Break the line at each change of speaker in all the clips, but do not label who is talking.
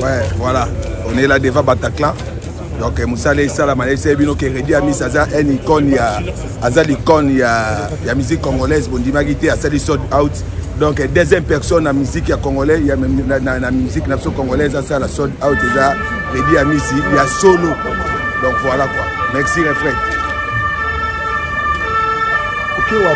Ouais, voilà. On est là devant Bataclan. Donc, Moussa Salamane, c'est bien que Redi a mis ça, une icône, il y a l'icône, il y a musique congolaise, bon, Dimagité a sali sold out. Donc, deuxième personne en musique congolaise, il y a même la musique congolaise, ça la sold out, Redi a mis ici, il y a solo. Donc, voilà quoi. Merci, refrain. Ok, ouais,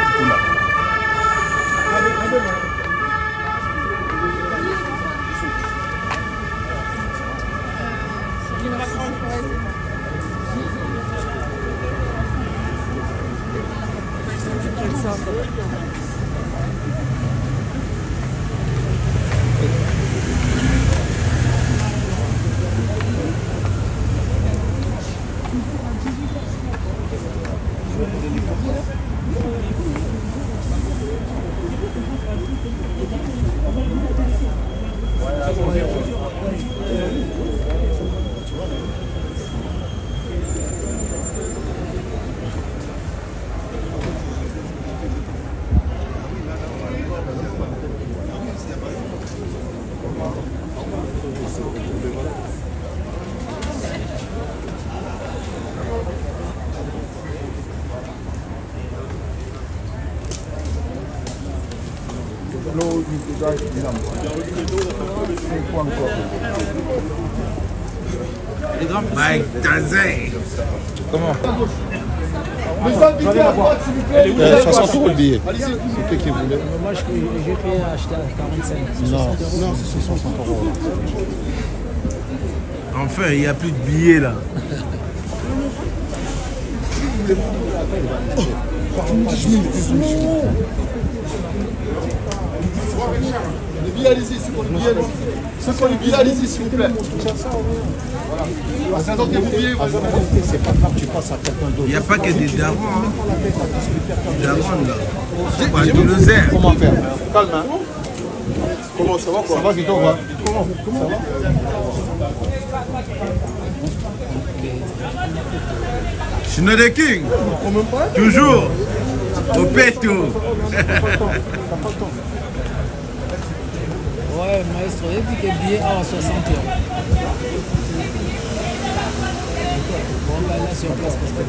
Mike Tazé. Comment
60 € le billet. C'est qui voulait.
Moi, j'ai fait acheter à 45.
Non, c'est 60 €.
Enfin, il n'y a plus de billets là.
Les billets, allez-y, c'est pour les billets. C'est pour les billets, allez-y, s'il vous plaît. C'est pas grave, tu passes à quelqu'un d'autre.
Il n'y a pas que des darons. Des darons là. Pas tout le zère.
Comment faire? Calme, hein. Comment ça va quoi? Ça va, dis donc, comment ça va?
Chino de King. Toujours. Au péto.
Ouais, maestro, et puis que billet à 60 €. Bon, bah là, sur place, parce que là,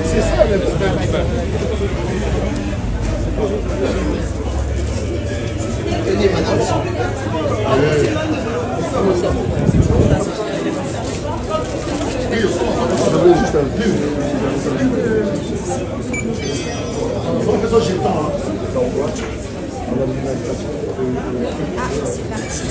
c'est ça le problème. Tenez madame, s'il vous plaît. Juste un peu. J'ai le temps.
Ah, c'est parti.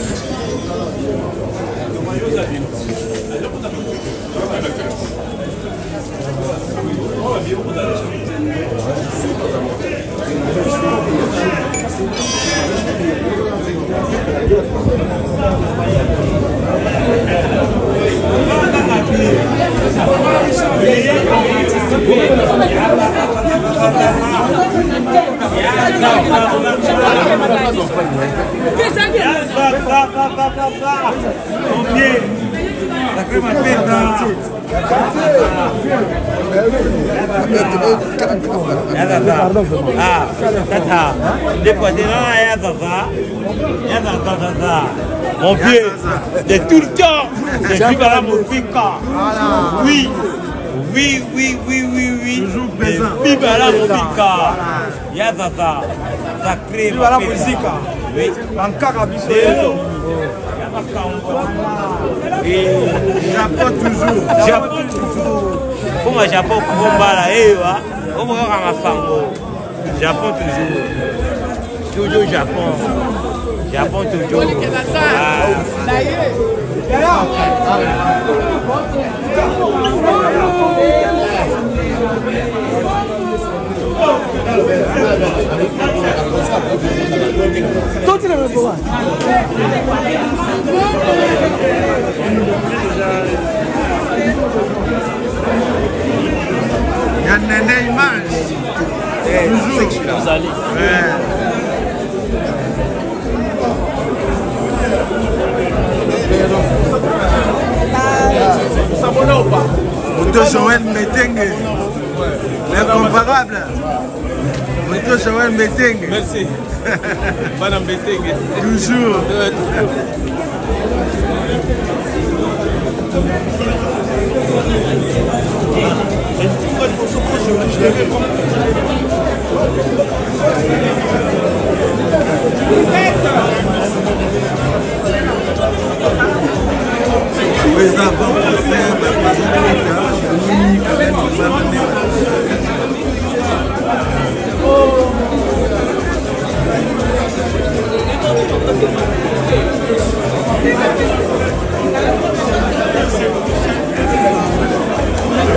Mon vieux, de tout le temps, je suis par la Mofika. Oui, oui, oui, oui, oui, oui.
Toujours présent.
Vive la Mofika. Yazaza, sacré.
Vive la musique.
Oui.
Et Japon toujours.
Japon toujours. Comment Japon combat là, on va voir ma femme. Japon toujours. Toujours Japon. Japon toujours. ezali.
Moto Joël Metenge, l'incomparable. Moto Joël Metenge.
Merci. Madame Metenge.
Toujours.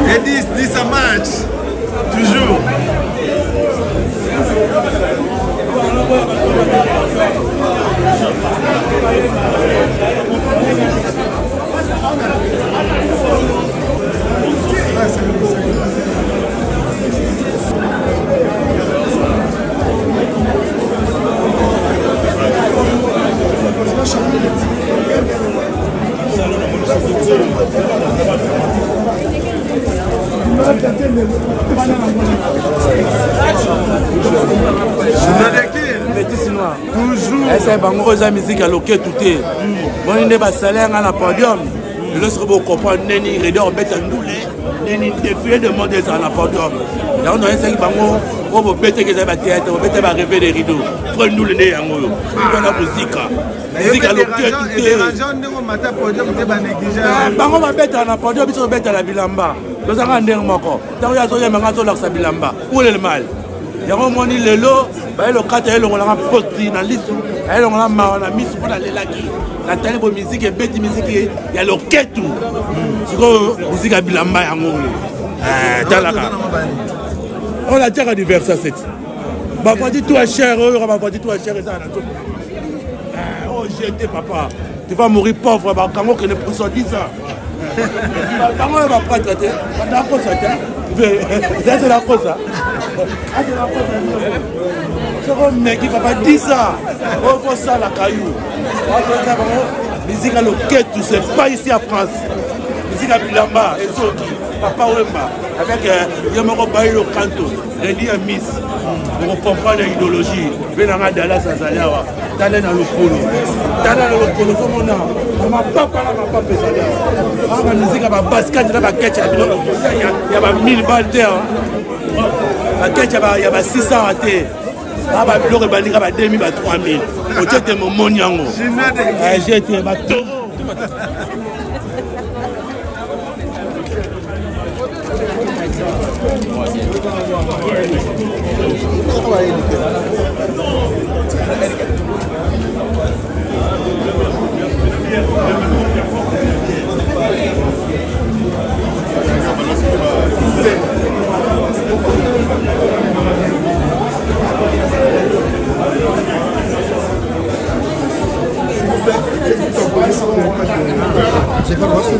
Et 10 à match, toujours.
C'est bango za musique à loquer tout est. Bon il ba salaire à la podium. Le serait beau comprendre neni redor bête ndoulé. Neni défilé de monde à la podium. Là on a un cinq bango on va bête que ça va théâtre, on va bête va rêver des rideaux. Frère nous le né yango. On a musique. Musique à loquer tout est. Bango va bête à la podium, ils sont bête à la bilamba. Nous avons un dernier moko. Tant il y a zoya mangato la bilamba. Où est le mal? Yango moni lelo, ba le kata elo ngala posti na lisu. Elo ngala ma na misu pour la lelaki. La télé bo musique et bête musique ya lo ketu. Siko musique a bilamba yango. Talaka. On a déjà du verset 7. Ba fadi toi cher, on va fadi toi cher ça na tout. Oh j'étais papa. Tu vas mourir pauvre ba kango que ne pour 10 ans. Comment on va pas traiter? D'accord ça. C'est la cause. C'est un mec qui va pas dire ça. On voit ça la caillou. Musique à l'oquette, tout c'est pas ici en France. Musique à Bilamba et Zoki, Papa Wemba, avec Yamaro Baïlo Kanto, René Miss. On comprend l'idéologie. Benanga Dallas Azaliawa, Talen à l'Okolo. Talen à l'Okolo, c'est mon nom. On m'a pas parlé, on m'a pas fait ça. La musique à ma basket, il y a 1000 balles terre. Il y a 600 à terre. Il y a 2000, 3000. J'ai mon moniango. J'ai été ma taureau.
C'est pas moi, c'est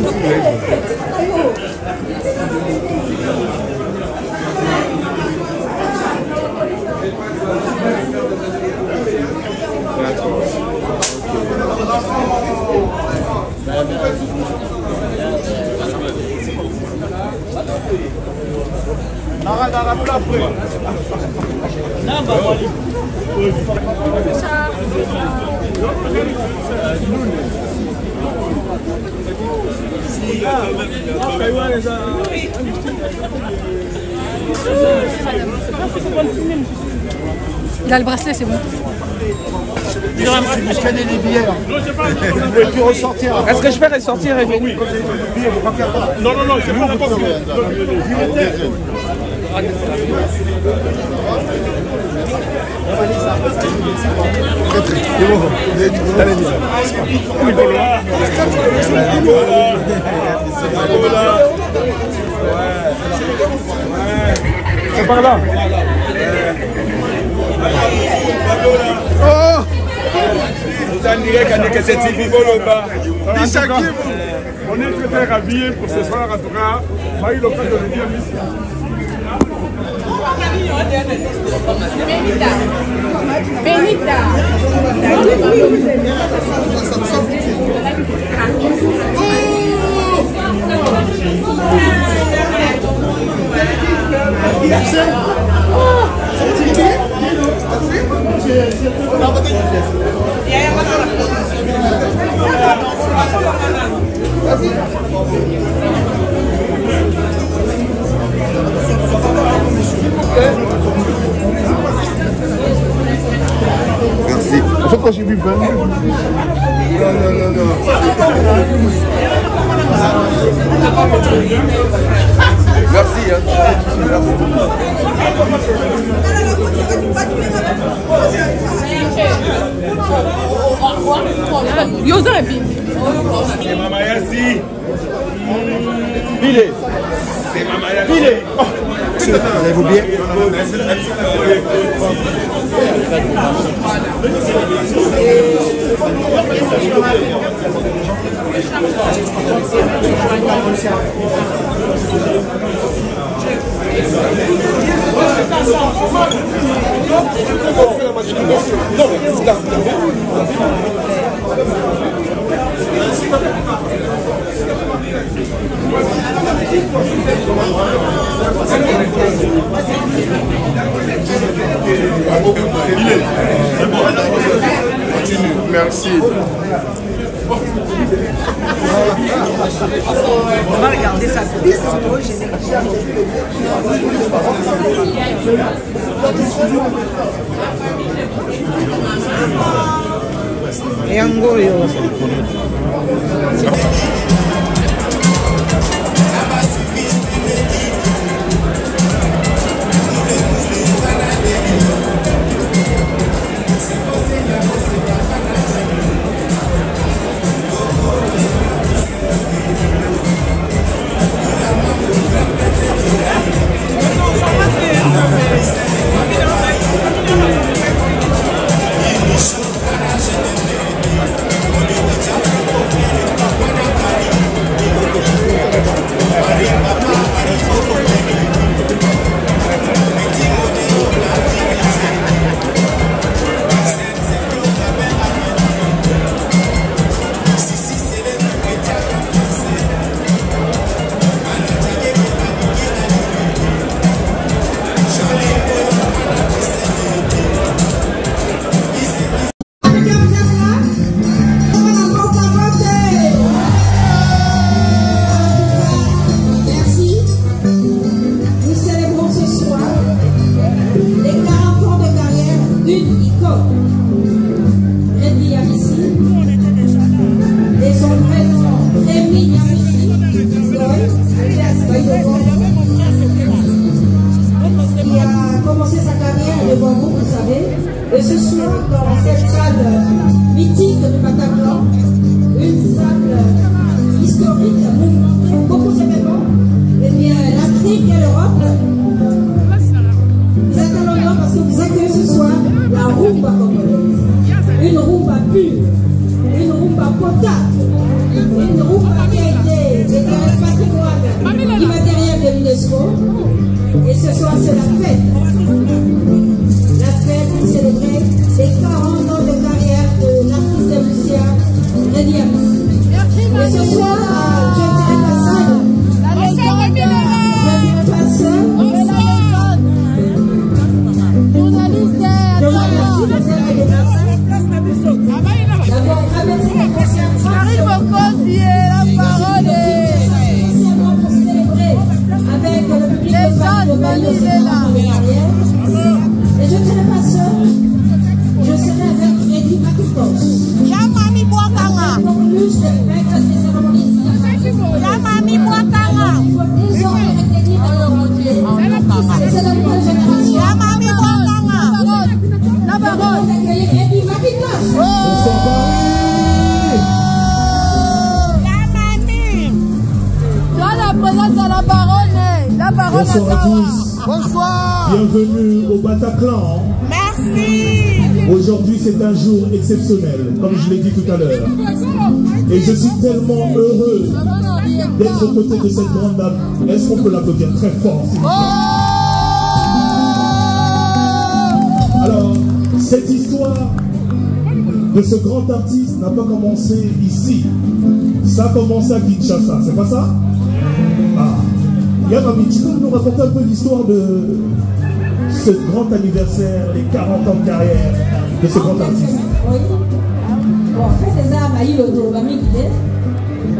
Il a le bracelet, c'est bon.
Je scannais les billets. Vous pouvez plus ressortir.
Est-ce que je peux ressortir et venir?
Non, non, non, c'est pas la porte.
C'est par là.
Oh!
Vous en direz que c'est TV Boloba.
On est très ravis pour ce soir, en tout cas. On a eu l'occasion de le dire ici.
Benita.
Merci. En fait, quand j'ai vu 20 000... Non. Merci.
C'est Mama Yassi. Bilé. C'est Mama Yassi. Bilé.
Allez-vous bien? Merci.
On va regarder sa piste. Et un goyo.
Et ce soir, dans cette salle mythique du Bataclan, une salle historique, beaucoup d'événements, eh bien, l'Afrique et l'Europe, vous êtes à l'honneur parce que vous accueillez ce soir la rumba congolaise. Une rumba pure, une rumba potable, une rumba qui a été déclarée patrimoine immatériel de l'UNESCO. Et ce soir, c'est la fête. La fête pour célébrer les 40 ans de carrière de l'artiste musicien Ready Amis. Et ce soir, je ne dirai pas seul. Je ne dirai pas seul. Je vous remercie de faire les déplacements. D'abord, traverser la concentration.
J'arrive au convier, la parole
Spécialement pour célébrer avec le public
les gens de Venezuela.
Et je ne serai pas seul, je serai avec Reddy Makitos.
Yamami Boakanga.
Pour plus de maîtres des cérémonies.
Yamami Boakanga.
Désormais retenir dans leur côté. C'est la nouvelle génération.
Yamami Boakanga. La parole.
Vous accueillez Reddy Makitos.
Yamami. Toi la présence à la parole. La parole à
Bonsoir à
Tawa.
tous.
Bonsoir.
Bienvenue au Bataclan.
Merci.
Aujourd'hui, c'est un jour exceptionnel, comme je l'ai dit tout à l'heure. Et je suis tellement heureux d'être aux côtés de cette grande dame. Est-ce qu'on peut l'applaudir très fort, s'il vous plaît? Alors, cette histoire de ce grand artiste n'a pas commencé ici. Ça a commencé à Kinshasa, c'est pas ça? Ah. Yamami, tu peux nous raconter un peu l'histoire de ce grand anniversaire, les 40 ans de carrière de ce grand artiste?
Oui. Bon, en fait, les armes à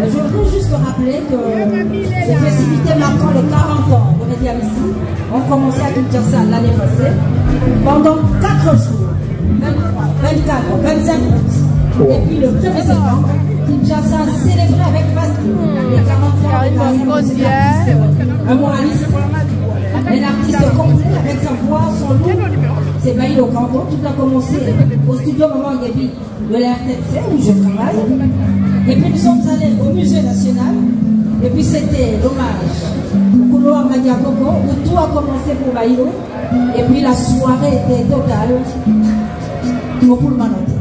je voudrais juste rappeler que les festivités marquant les 40 ans de Redia ici ont commencé à Kinshasa l'année passée pendant 4 jours, 23, 24, 25 août. Et puis le 1er septembre, Kinshasa a célébré avec Fasti les 40 ans de carrière de cet artiste, un moraliste, un artiste complet avec sa voix, son look. C'est Baïlo Kango. Tout a commencé au studio Maman Gabi de la RTC où je travaille. Et puis nous sommes allés au Musée National. Et puis c'était l'hommage au couloir Madiakoko où tout a commencé pour Baïlo. Et puis la soirée était totale au Poulmanoté.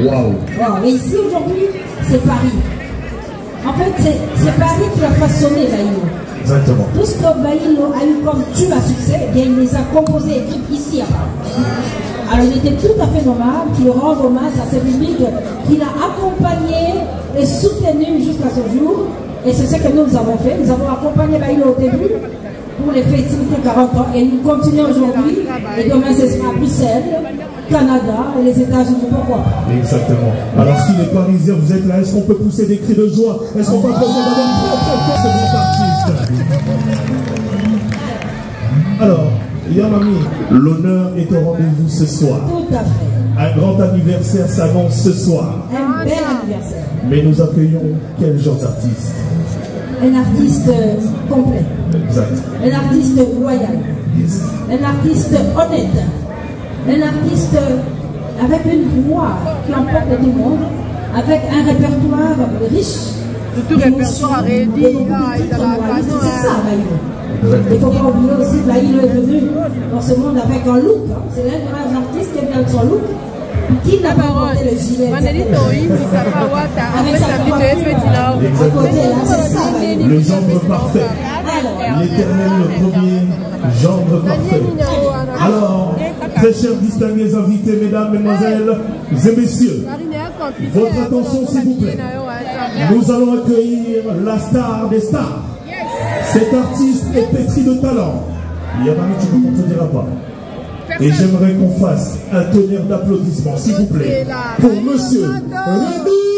Wow. Et ici aujourd'hui, c'est Paris. En fait, c'est Paris qui a façonné Baïlo.
Exactement.
Tout ce que Baïlo a eu comme tube à succès, eh bien, il les a composés et écrits ici à Paris. Alors il était tout à fait normal qu'il rende hommage à ce public qu'il a accompagné et soutenu jusqu'à ce jour. Et c'est ce que nous avons fait. Nous avons accompagné Baïlo au début pour les festivités 40 ans et nous continuons aujourd'hui. Et demain ce sera à Bruxelles, Canada et les États-Unis. Pourquoi?
Exactement. Alors si les Parisiens vous êtes là, est-ce qu'on peut pousser des cris de joie? Est-ce qu'on peut applaudir d'abord ce grand artiste? Alors, Yamami, l'honneur est au rendez-vous ce soir.
Tout à fait.
Un grand anniversaire s'annonce ce soir.
Un bel anniversaire.
Mais nous accueillons quel genre d'artiste?
Un artiste complet.
Exact.
Un artiste loyal.
Yes.
Un artiste honnête. Un artiste avec une voix qui emporte tout le monde, avec un répertoire riche.
Tout répertoire arrêté.
C'est ça, Baïlo. Il ne faut pas oublier aussi que Baïlo est venu dans ce monde avec un look. C'est l'un des rares artistes qui vient avec son look. Qui n'a pas porté le gilet avec sa à côté, là, c'est ça, Baïlo.
Le genre parfait. L'éternel, le premier genre parfait. Alors, très chers distingués invités, mesdames, mesdemoiselles et messieurs, votre attention s'il vous plaît. Nous allons accueillir la star des stars. Cet artiste est pétri de talent. Yamami, tu ne contrediras pas. Et j'aimerais qu'on fasse un tonnerre d'applaudissements, s'il vous plaît, pour Monsieur Rémi.